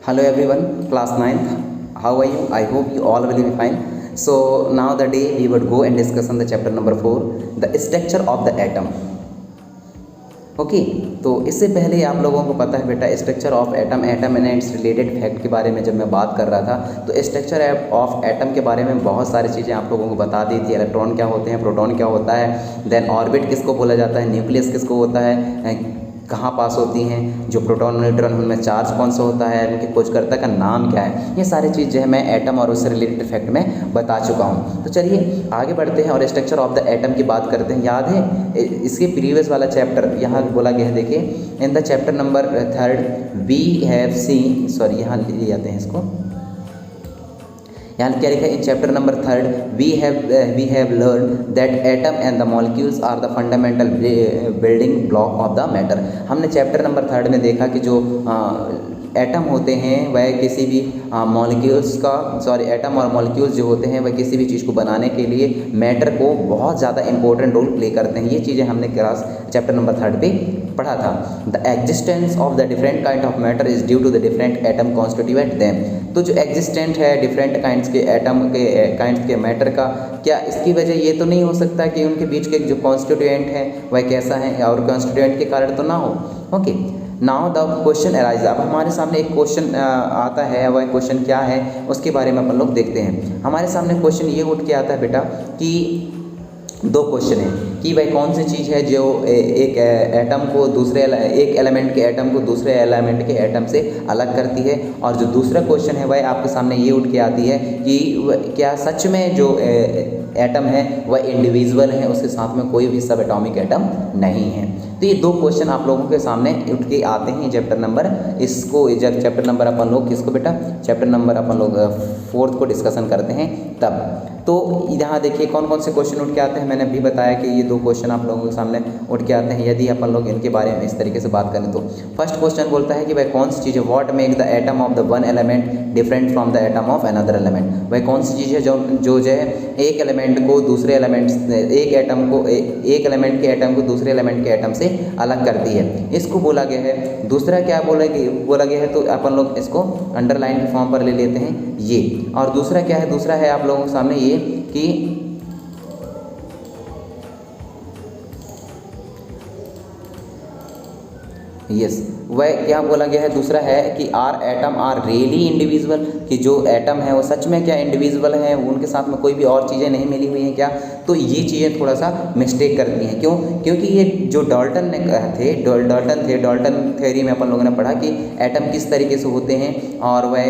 Hello everyone, class 9th. How are you? I hope you all will be fine. So now the day we would go and discuss on the chapter number 4, the structure of the atom. Okay तो इससे पहले आप लोगों को पता है बेटा structure of atom and it's related fact के बारे में जब मैं बात कर रहा था तो स्ट्रक्चर ऑफ एटम के बारे में बहुत सारी चीज़ें आप लोगों को बता दी थी। इलेक्ट्रॉन क्या होते हैं, प्रोटॉन क्या होता है, देन ऑर्बिट किसको बोला जाता है, न्यूक्लियस किसको होता है, कहाँ पास होती हैं, जो प्रोटॉन न्यूट्रॉन उनमें चार्ज कौन सा होता है, उनके खोजकर्ता का नाम क्या है, ये सारी चीज़ जो है मैं एटम और उससे रिलेटेड फैक्ट में बता चुका हूँ। तो चलिए आगे बढ़ते हैं और स्ट्रक्चर ऑफ द एटम की बात करते हैं। याद है इसके प्रीवियस वाला चैप्टर यहाँ बोला गया है, देखिए in the chapter number 3 we have seen, sorry यहाँ ले जाते हैं इसको, यहाँ क्या लिखा है, in chapter number 3 we have learn that atom and the molecules are the fundamental building block of the matter. हमने चैप्टर नंबर 3 में देखा कि जो एटम होते हैं वह किसी भी मॉलिक्यूल्स का एटम और मॉलिक्यूल्स जो होते हैं वह किसी भी चीज़ को बनाने के लिए मैटर को बहुत ज़्यादा इंपॉर्टेंट रोल प्ले करते हैं। ये चीज़ें हमने क्लास चैप्टर नंबर 3 पे पढ़ा था। The existence of the different kind of matter is due to the different atom constituent them. तो जो एग्जिस्टेंट है डिफरेंट काइंड्स के एटम के काइंड्स के मैटर का, क्या इसकी वजह ये तो नहीं हो सकता कि उनके बीच के जो कॉन्स्टिट्यूएंट हैं वह कैसा है और कॉन्स्टिट्यूएंट के कारण तो ना हो। Okay now the question arise. अब हमारे सामने एक क्वेश्चन आता है, वह क्वेश्चन क्या है उसके बारे में अपन लोग देखते हैं। हमारे सामने क्वेश्चन ये उठ के आता है बेटा कि दो क्वेश्चन है कि भाई कौन सी चीज़ है जो एक एटम को दूसरे एक एलिमेंट के एटम को दूसरे एलिमेंट के एटम से अलग करती है, और जो दूसरा क्वेश्चन है वह आपके सामने ये उठ के आती है कि क्या सच में जो एटम है वह इंडिविजुअल है, उसके साथ में कोई भी सब एटॉमिक एटम नहीं है। तो ये दो क्वेश्चन आप लोगों के सामने उठ के आते हैं चैप्टर नंबर, इसको जब चैप्टर नंबर अपन लोग किसको बेटा चैप्टर नंबर अपन लोग 4 को डिस्कशन करते हैं तब। तो यहाँ देखिए कौन कौन से क्वेश्चन उठ के आते हैं। मैंने अभी बताया कि ये दो क्वेश्चन आप लोगों के सामने उठ के आते हैं यदि अपन लोग इनके बारे में इस तरीके से बात करें तो। फर्स्ट क्वेश्चन बोलता है कि भाई कौन सी चीज़ है, what make the atom of the one element different from the atom of another element. भाई कौन सी चीज़ है जो है एक एलिमेंट को दूसरे एलिमेंट एक एलिमेंट के एटम को दूसरे एलिमेंट के एटम से अलग करती है, इसको बोला गया है। दूसरा क्या बोला गया है, तो अपन लोग इसको अंडरलाइन के फॉर्म पर ले लेते हैं ये। और दूसरा क्या है, दूसरा है आप लोगों के सामने ये कि यस वह क्या बोला गया है, दूसरा है कि are atom are really individual, कि जो एटम है वो सच में क्या इंडिविजुअल है, उनके साथ में कोई भी और चीज़ें नहीं मिली हुई हैं क्या। तो ये चीज़ें थोड़ा सा मिस्टेक करती हैं। क्यों? क्योंकि ये जो डाल्टन थ्योरी में अपन लोगों ने पढ़ा कि एटम किस तरीके से होते हैं और वह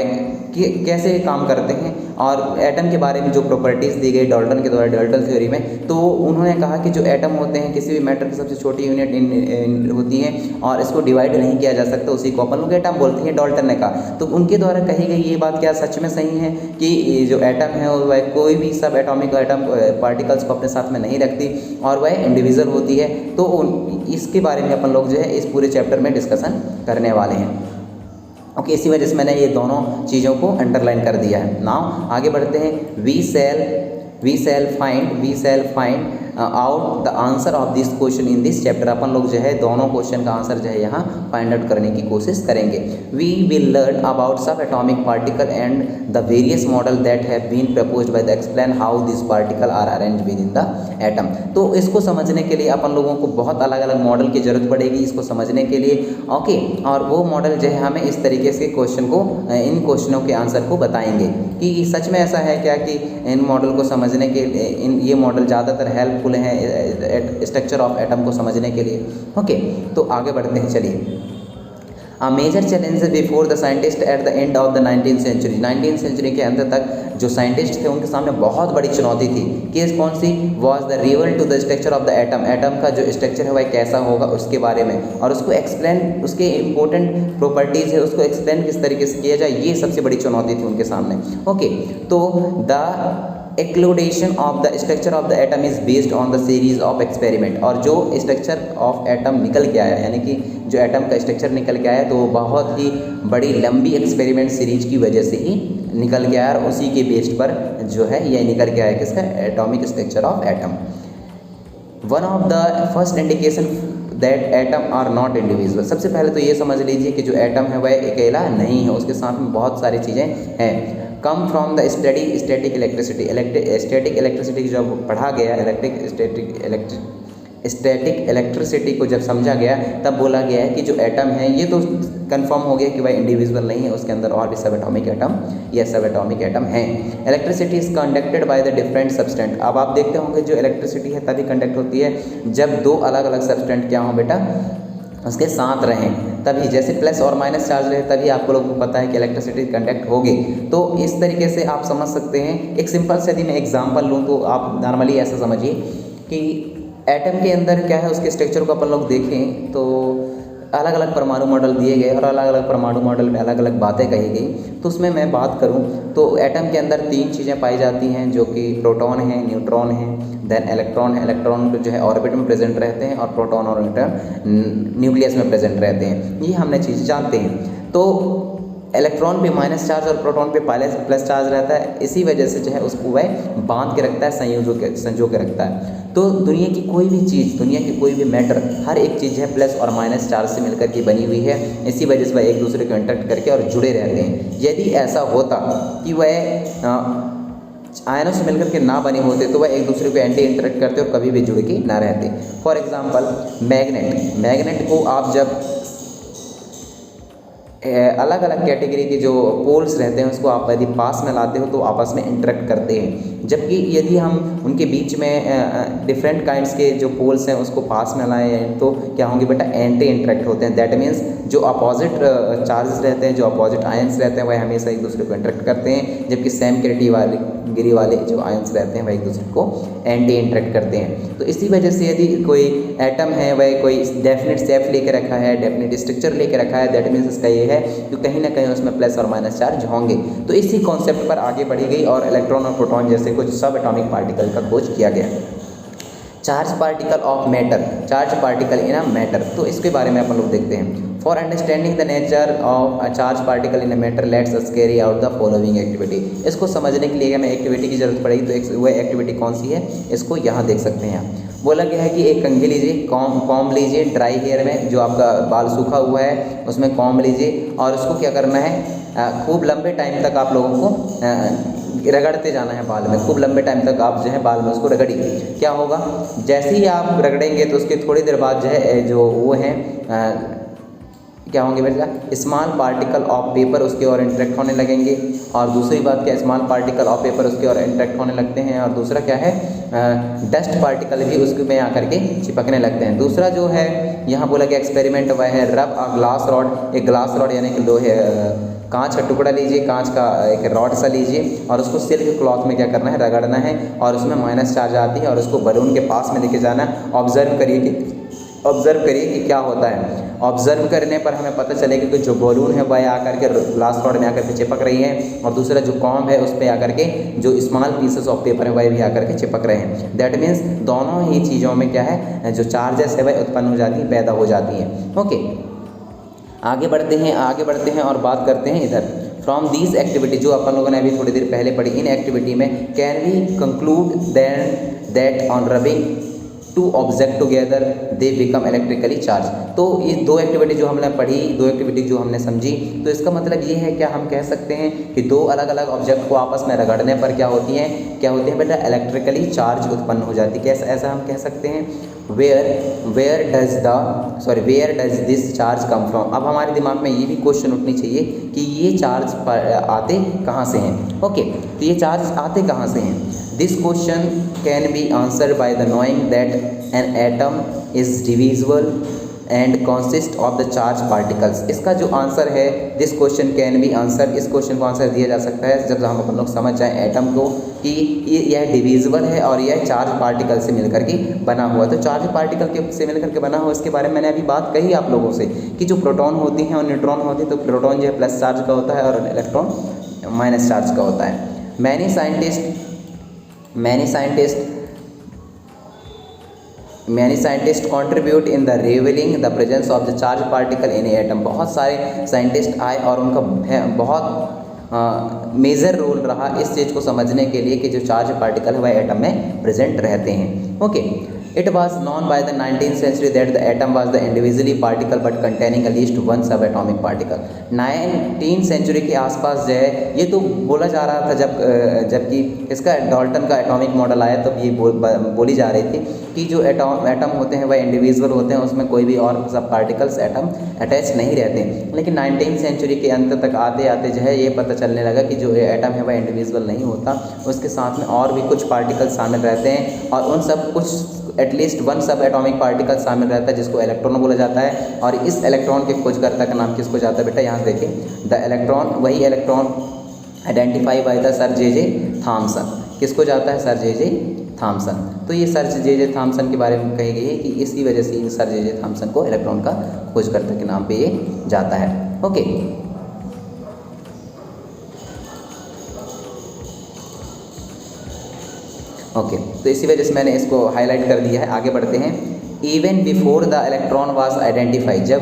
कैसे काम करते हैं, और एटम के बारे में जो प्रॉपर्टीज़ दी गई डाल्टन के द्वारा डाल्टन थ्योरी में, तो उन्होंने कहा कि जो एटम होते हैं किसी भी मैटर की सबसे छोटी यूनिट होती है और इसको डिवाइड नहीं किया जा सकता, उसी को अपन लोग एटम बोलते हैं, डाल्टन ने कहा। तो उनके द्वारा कही गई ये बात क्या सच में सही है कि जो एटम है वह कोई भी सब एटॉमिक एटम पार्टिकल्स को अपने साथ में नहीं रखती और वह इंडिविजुअल होती है। तो इसके बारे में अपन लोग जो है इस पूरे चैप्टर में डिस्कशन करने वाले हैं। ओके इसी वजह से मैंने ये दोनों चीज़ों को अंडरलाइन कर दिया है। नाउ आगे बढ़ते हैं। We shall find out the answer of this question in this chapter. अपन लोग जो है दोनों क्वेश्चन का आंसर जो है यहाँ फाइंड आउट करने की कोशिश करेंगे। We will learn about sub atomic particle and the various model that have been proposed by the explain how this particle are arrange within the atom. तो इसको समझने के लिए अपन लोगों को बहुत अलग अलग मॉडल की जरूरत पड़ेगी इसको समझने के लिए। ओके और वो मॉडल जो है हमें इस तरीके से इन क्वेश्चनों के आंसर को बताएंगे कि सच में ऐसा है क्या कि इन मॉडल को समझने के ये मॉडल ज़्यादातर हेल्पफुल हैं स्ट्रक्चर ऑफ एटम को समझने के लिए। ओके तो आगे बढ़ते हैं। चलिए A major challenge before the scientist at the end of the 19th century। 19th century के अंत तक जो साइंटिस्ट थे उनके सामने बहुत बड़ी चुनौती थी कि कौन सी, was the rival to the structure of the atom. Atom का जो स्ट्रक्चर है वह कैसा होगा उसके बारे में, और उसको एक्सप्लेन, उसके इंपॉर्टेंट प्रॉपर्टीज़ है उसको एक्सप्लेन किस तरीके से किया जाए, ये सबसे बड़ी चुनौती थी उनके सामने। ओके तो the elucidation of the structure of the atom is based on the series of experiment. और जो स्ट्रक्चर ऑफ एटम निकल के आया, यानी कि जो एटम का स्ट्रक्चर निकल के आया तो वो बहुत ही बड़ी लंबी एक्सपेरिमेंट सीरीज की वजह से ही निकल के आया, और उसी के बेस्ड पर जो है ये निकल के आया किसका, atomic structure of atom. One of the first indication that atom are not individual. सबसे पहले तो ये समझ लीजिए कि जो एटम है वह अकेला नहीं है, उसके साथ में बहुत सारी चीज़ें हैं। Come from the study static electricity. Static electricity जब पढ़ा गया, स्टैटिक इलेक्ट्रिसिटी को जब समझा गया तब बोला गया है कि जो एटम है ये तो कंफर्म हो गया कि वह इंडिविजुअल नहीं है, उसके अंदर और भी सब एटॉमिक एटम या सब एटॉमिक एटम हैं। Electricity is conducted by the different substance. अब आप देखते होंगे जो इलेक्ट्रिसिटी है तभी कंडक्ट होती है जब दो अलग अलग सब्सटेंट क्या हों बेटा, उसके साथ रहें, तभी। जैसे प्लस और माइनस चार्ज रहे तभी आपको लोगों को पता है कि इलेक्ट्रिसिटी कंडक्ट होगी। तो इस तरीके से आप समझ सकते हैं। एक सिंपल से यदि मैं एग्जांपल लूँ तो आप नॉर्मली ऐसा समझिए कि एटम के अंदर क्या है, उसके स्ट्रक्चर को अपन लोग देखें तो अलग अलग परमाणु मॉडल दिए गए और अलग अलग परमाणु मॉडल में अलग अलग बातें कही गई। तो उसमें मैं बात करूं तो एटम के अंदर 3 चीज़ें पाई जाती हैं, जो कि प्रोटॉन है, न्यूट्रॉन है, देन इलेक्ट्रॉन है। इलेक्ट्रॉन जो है ऑर्बिट में प्रेजेंट रहते हैं और प्रोटॉन और न्यूट्रॉन न्यूक्लियस में प्रेजेंट रहते हैं। ये हमने चीज़ जानते हैं। तो इलेक्ट्रॉन पे माइनस चार्ज और प्रोटॉन पे प्लस चार्ज रहता है, इसी वजह से जो है उसको वह बांध के रखता है, संजो के रखता है। तो दुनिया की कोई भी चीज़, दुनिया की कोई भी मैटर, हर एक चीज़ है प्लस और माइनस चार्ज से मिलकर के बनी हुई है। इसी वजह से वह एक दूसरे को इंटरेक्ट करके और जुड़े रहते हैं। यदि ऐसा होता कि वह आयनों से मिलकर के ना बने होते तो वह एक दूसरे को एंटी इंटरेक्ट करते और कभी भी जुड़ के ना रहते। फॉर एग्जाम्पल मैग्नेट को आप जब अलग अलग कैटेगरी के जो पोल्स रहते हैं उसको आप यदि पास में लाते हो तो आपस में इंटरेक्ट करते हैं। जबकि यदि हम उनके बीच में डिफरेंट काइंड्स के जो पोल्स हैं उसको पास में लाएं तो क्या होंगे बेटा, एंटी इंटरेक्ट होते हैं। दैट मीन्स जो अपोजिट चार्जेस रहते हैं, जो अपोजिट आयंस रहते हैं वह हमेशा एक दूसरे को इंटरेक्ट करते हैं, जबकि सेम कैटेगरी वाले जो आयंस रहते हैं वह एक दूसरे को एंटी इंटरेक्ट करते हैं। तो इसी वजह से यदि कोई एटम है वह कोई डेफिनेट शेप लेके रखा है, डेफिनेट स्ट्रक्चर लेके रखा है, दैट मीन्स इसका ये है कि कहीं ना कहीं उसमें प्लस और माइनस चार्ज होंगे। तो इसी कॉन्सेप्ट पर आगे बढ़ी गई और इलेक्ट्रॉन और प्रोटॉन जैसे कुछ सब एटॉमिक पार्टिकल का खोज किया गया। Charge particle of matter, charge particle in a matter, तो इसके बारे में अपन लोग देखते हैं। For understanding the nature of a charge particle in a matter let's us carry out the following activity. इसको समझने के लिए हमें एक्टिविटी की जरूरत पड़ेगी, तो वह एक्टिविटी कौन सी है इसको यहाँ देख सकते हैं आप। बोला गया है कि एक कंघी लीजिए, कॉम्ब लीजिए, ड्राई हेयर में जो आपका बाल सूखा हुआ है उसमें कॉम्ब लीजिए और उसको क्या करना है, खूब लंबे टाइम तक आप लोगों को रगड़ते जाना है बाल में। खूब लंबे टाइम तक आप जो है बाल में उसको रगड़िए। क्या होगा, जैसे ही आप रगड़ेंगे तो उसके थोड़ी देर बाद जो है जो वो है क्या होंगे बेटा, स्मॉल पार्टिकल ऑफ पेपर उसके और इंटरेक्ट होने लगेंगे। और दूसरी बात क्या, स्मॉल पार्टिकल ऑफ पेपर उसके और इंटरेक्ट होने लगते हैं। और दूसरा क्या है, डस्ट पार्टिकल भी उसके में आकर के चिपकने लगते हैं। दूसरा जो है यहाँ बोला गया एक्सपेरिमेंट वह है रब अ ग्लास रॉड। एक ग्लास रॉड यानी कि लोहे कांच का टुकड़ा लीजिए, कांच का एक रॉड सा लीजिए और उसको सिल्क क्लॉथ में क्या करना है, रगड़ना है और उसमें माइनस चार्ज आती है और उसको बलून के पास में लेके जाना है। ऑब्जर्व करिए कि क्या होता है। ऑब्जर्व करने पर हमें पता चलेगा कि जो बलून है वह आकर के ग्लास रॉड में आकर के चिपक रही है और दूसरा जो कॉम्ब है उस पर आकर के जो स्मॉल पीसेस ऑफ पेपर है वह भी आकर के चिपक रहे हैं। दैट मीन्स दोनों ही चीज़ों में क्या है, जो चार्जेस है वह उत्पन्न हो जाती है, पैदा हो जाती है। ओके, आगे बढ़ते हैं और बात करते हैं इधर फ्रॉम दीज एक्टिविटी, जो अपन लोगों ने अभी थोड़ी देर पहले पढ़ी। इन एक्टिविटी में can we conclude that on rubbing two object together they become electrically charge. तो ये दो एक्टिविटी जो हमने पढ़ी, दो एक्टिविटी जो हमने समझी, तो इसका मतलब ये है, क्या हम कह सकते हैं कि दो अलग अलग ऑब्जेक्ट को आपस में रगड़ने पर क्या होती है बेटा, इलेक्ट्रिकली चार्ज उत्पन्न हो जाती है। कैसे, ऐसा हम कह सकते हैं where does this charge come from. अब हमारे दिमाग में ये भी क्वेश्चन उठनी चाहिए कि ये चार्ज आते कहाँ से हैं। ओके, तो ये चार्ज आते कहाँ से हैं। This question can be answered by the knowing that an atom is divisible and consist of the charge particles. इसका जो आंसर है, this question can be answer, इस क्वेश्चन को आंसर दिया जा सकता है जब हम अपन लोग समझ जाएं एटम को कि यह डिविजिबल है और यह चार्ज पार्टिकल से मिलकर के बना हुआ। तो चार्ज पार्टिकल से मिलकर के बना हुआ, इसके बारे में मैंने अभी बात कही आप लोगों से कि जो प्रोटॉन होती हैं और न्यूट्रॉन होती है, तो प्रोटॉन जो है प्लस चार्ज का होता है और इलेक्ट्रॉन माइनस चार्ज का होता है। Many scientist contribute in the revealing the presence of the charge particle in atom. बहुत सारे साइंटिस्ट आए और उनका बहुत मेजर रोल रहा इस चीज़ को समझने के लिए कि जो चार्ज पार्टिकल है वह एटम में प्रेजेंट रहते हैं। Okay, It was known by the 19th century that the atom was the individually particle but containing at least one subatomic particle. 19th century के आसपास जो है ये तो बोला जा रहा था जबकि इसका डाल्टन का एटॉमिक मॉडल आया तब ये बोली जा रही थी कि जो एटम होते हैं वह इंडिविजुअल होते हैं, उसमें कोई भी और सब पार्टिकल्स एटम अटैच नहीं रहते। लेकिन 19th सेंचुरी के अंत तक आते आते जो है ये पता चलने लगा कि जो एटम है वह इंडिविजुअल नहीं होता, उसके साथ में और भी कुछ पार्टिकल्स शामिल रहते हैं और उन सब कुछ एटलीस्ट वन सब एटॉमिक पार्टिकल शामिल रहता है जिसको इलेक्ट्रॉन बोला जाता है। और इस इलेक्ट्रॉन के खोजकर्ता का नाम किसको जाता है बेटा, यहाँ देखिए द इलेक्ट्रॉन, वही electron identify by the sir J Thomson. किसको जाता है, सर जे थॉमसन। तो ये सर जे थॉमसन के बारे में कही गई है कि इसी वजह से सर जे थॉमसन को इलेक्ट्रॉन का खोजकर्ता के नाम पे ये जाता है। ओके, ओके तो इसी वजह से मैंने इसको हाईलाइट कर दिया है। आगे बढ़ते हैं। Even before the electron was identify, जब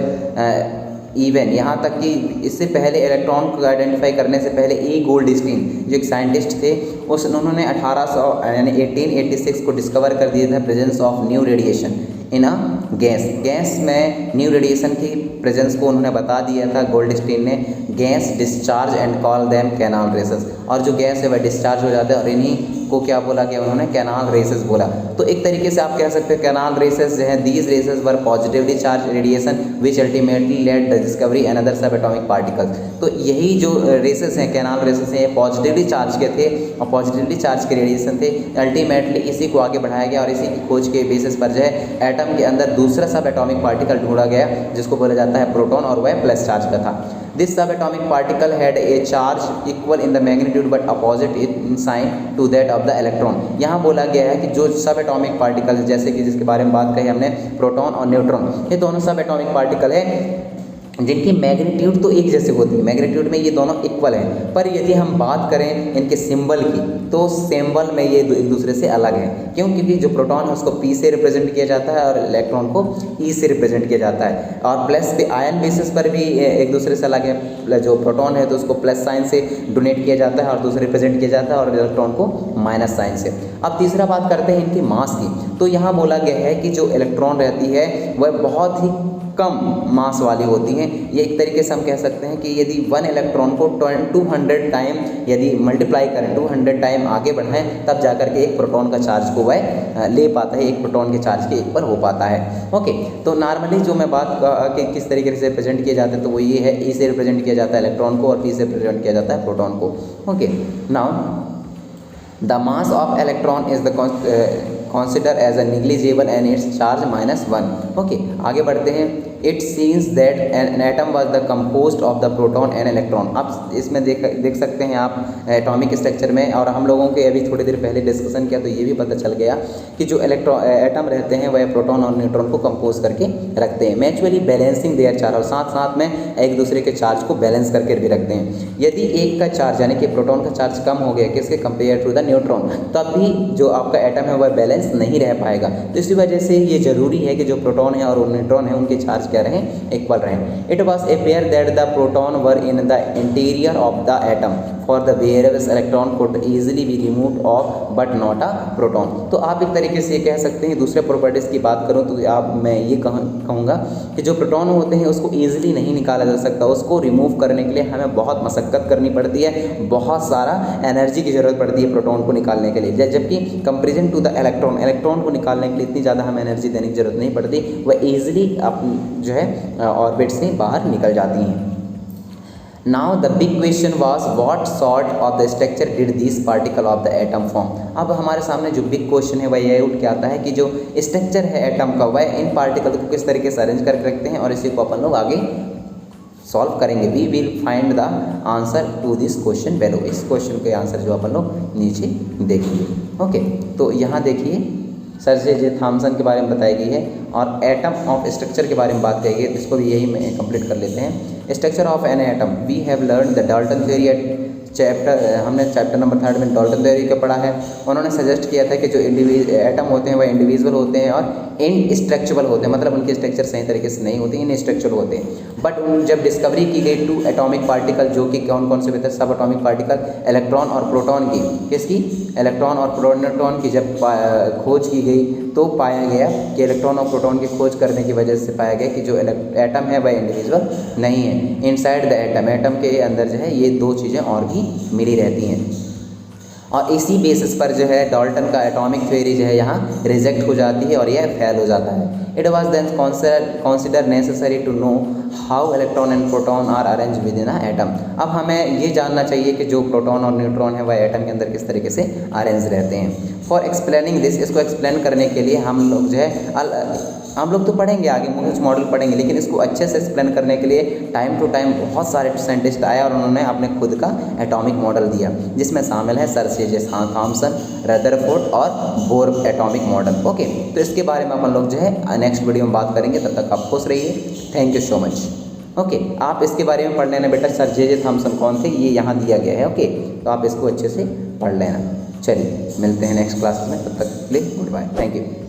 इवन यहाँ तक कि इससे पहले इलेक्ट्रॉन को आइडेंटिफाई करने से पहले ए गोल्डस्टीन जो एक साइंटिस्ट थे उन्होंने 1886 को डिस्कवर कर दिया था presence of new radiation in a gas में न्यू रेडिएशन की प्रेजेंस को उन्होंने बता दिया था गोल्डस्टीन ने। Gas discharge and call them canal rays, और जो गैस है वह डिस्चार्ज हो जाता है और इन्हीं को क्या बोला गया, उन्होंने कैनाल रेसेस बोला। तो एक तरीके से आप कह सकते हैं कैनाल रेसेस जो है these rays were positively charge radiation which ultimately led the discovery another sub atomic particles. तो यही जो रेसेस हैं, कैनाल रेसेस हैं, ये पॉजिटिवली चार्ज के थे और पॉजिटिवली चार्ज के रेडिएशन थे। अल्टीमेटली इसी को आगे बढ़ाया गया और इसी की खोज के बेसिस पर जो है एटम के अंदर दूसरा सब एटॉमिक पार्टिकल ढूंढा गया जिसको बोला जाता है प्रोटॉन, और वह प्लस चार्ज का था। This subatomic particle had a charge equal in the magnitude but opposite in sign to that of the electron। यहाँ बोला गया है कि जो सब एटॉमिक पार्टिकल जैसे कि जिसके बारे में बात कही हमने प्रोटॉन और न्यूट्रॉन, ये दोनों सब एटॉमिक पार्टिकल है जिनकी मैग्नीट्यूड तो एक जैसे होती है, मैग्नीट्यूड में ये दोनों इक्वल हैं, पर यदि हम बात करें इनके सिंबल की तो सिंबल में ये एक दूसरे से अलग है। क्यों? क्योंकि जो प्रोटॉन है उसको P से रिप्रेजेंट किया जाता है और इलेक्ट्रॉन को E से रिप्रेजेंट किया जाता है। और प्लस पे आयन बेसिस पर भी एक दूसरे से अलग है। जो प्रोटॉन है तो उसको प्लस साइन से डोनेट किया जाता है और दूसरे रिप्रेजेंट किया जाता है, और इलेक्ट्रॉन को माइनस साइन से। अब तीसरा बात करते हैं इनकी मास की। तो यहाँ बोला गया है कि जो इलेक्ट्रॉन रहती है वह बहुत ही कम मास वाली होती हैं। ये एक तरीके से हम कह सकते हैं कि यदि वन इलेक्ट्रॉन को 200 टाइम यदि मल्टीप्लाई करें, 200 टाइम आगे बढ़ाएं, तब जाकर के एक प्रोटॉन का चार्ज को वह ले पाता है, एक प्रोटॉन के चार्ज के एक पर हो पाता है। ओके, तो नॉर्मली जो मैं बात कि किस तरीके से रिप्रेजेंट किया जाता है तो वो ये है, ई से रिप्रेजेंट किया जाता है इलेक्ट्रॉन को और पी से रिप्रेजेंट किया जाता है प्रोटॉन को। Okay, now the mass of electron is the consider as a negligible and its charge -1। Okay, आगे बढ़ते हैं। It scenes that an atom was the composed of the proton and electron. अब इसमें देख सकते हैं आप एटॉमिक स्ट्रक्चर में, और हम लोगों के अभी थोड़ी देर पहले डिस्कशन किया तो ये भी पता चल गया कि जो एटम रहते हैं वह प्रोटॉन और न्यूट्रॉन को कंपोज करके रखते हैं, म्यूचुअली बैलेंसिंग देयर चार्ज, और साथ साथ में एक दूसरे के चार्ज को बैलेंस करके भी रखते हैं। यदि एक का चार्ज यानी कि प्रोटॉन का चार्ज कम हो गया किसके कंपेयर टू द न्यूट्रॉन, तब भी जो आपका एटम है वह बैलेंस नहीं रह पाएगा। तो इसी वजह से ये जरूरी है कि जो प्रोटॉन है और न्यूट्रॉन है उनके चार्ज क्या रहें, इक्वल रहें। It was appear that the proton were in the interior of the atom for the various electron could easily be removed of but not a proton. तो आप एक तरीके से कह सकते हैं, दूसरे प्रॉपर्टीज़ की बात करूँ तो आप मैं ये कहूँगा कि जो प्रोटॉन होते हैं उसको ईजिली नहीं निकाला जा सकता, उसको रिमूव करने के लिए हमें बहुत मशक्क़त करनी पड़ती है, बहुत सारा एनर्जी की ज़रूरत पड़ती है प्रोटॉन को निकालने के लिए, जबकि कंपेरिजन टू द इलेक्ट्रॉन को निकालने के लिए इतनी ज़्यादा हमें एनर्जी देने की ज़रूरत नहीं पड़ती, वह ईजिली जो है ऑर्बिट से बाहर निकल जाती हैं। Now the big question was what sort of the structure did this particle of the atom form. अब हमारे सामने जो बिग क्वेश्चन है वह ये उठ के आता है कि जो स्ट्रक्चर है एटम का वह इन पार्टिकल को किस तरीके से अरेंज करके रखते हैं, और इसी को अपन लोग आगे सॉल्व करेंगे। We will find the answer to this question below. इस क्वेश्चन के आंसर जो अपन लोग नीचे देखेंगे। ओके, तो यहाँ देखिए सर जे थॉमसन के बारे में बताई गई है और एटम ऑफ स्ट्रक्चर के बारे में बात कही गई है, तो इसको भी यही में कंप्लीट कर लेते हैं। Structure of an atom, we have learn the Dalton theory chapter, हमने चैप्टर नंबर 3 में डाल्टन थ्योरी का पढ़ा है। उन्होंने सजेस्ट किया था कि जो एटम होते हैं वह इंडिविजुअल होते हैं और इनस्ट्रक्चरेबल होते हैं, मतलब उनके स्ट्रक्चर सही तरीके से नहीं होते, इनस्ट्रक्चरल होते हैं। बट जब डिस्कवरी की गई 2 एटॉमिक पार्टिकल, जो कि कौन कौन से होते हैं, सब एटॉमिक पार्टिकल, इलेक्ट्रॉन और प्रोटॉन की, किसकी, इलेक्ट्रॉन और प्रोटॉन की जब खोज की गई तो पाया गया कि इलेक्ट्रॉन और प्रोटॉन की खोज करने की वजह से पाया गया कि जो एटम है वह इंडिविजुअल नहीं है। इनसाइड द एटम, एटम के अंदर जो है ये 2 चीज़ें और भी मिली रहती हैं। और इसी बेसिस पर जो है डाल्टन का एटॉमिक थ्योरी जो है यहाँ रिजेक्ट हो जाती है और यह फेल हो जाता है। It was then consider necessary to know how electron and proton are arrange within atom. अब हमें ये जानना चाहिए कि जो प्रोटॉन और न्यूट्रॉन है वह एटम के अंदर किस तरीके से अरेंज रहते हैं। फॉर एक्सप्लेनिंग दिस, इसको एक्सप्लेन करने के लिए हम लोग जो है हम लोग तो पढ़ेंगे आगे, कुछ मॉडल पढ़ेंगे, लेकिन इसको अच्छे से एक्सप्लेन करने के लिए टाइम टू टाइम बहुत सारे साइंटिस्ट आए और उन्होंने अपने खुद का एटॉमिक मॉडल दिया, जिसमें शामिल है सर सीजे थॉमसन, रदरफोर्ड और बोर एटॉमिक मॉडल। ओके, तो इसके बारे में अपन लोग जो है नेक्स्ट वीडियो में बात करेंगे। तब तक आप खुश रहिए। Thank you so much. Okay, आप इसके बारे में पढ़ लेना बेटा, सर जे थॉमसन कौन थे ये यहाँ दिया गया है। ओके, तो आप इसको अच्छे से पढ़ लेना। चलिए मिलते हैं नेक्स्ट क्लास में, तब तक के लिए गुड बाय, थैंक यू।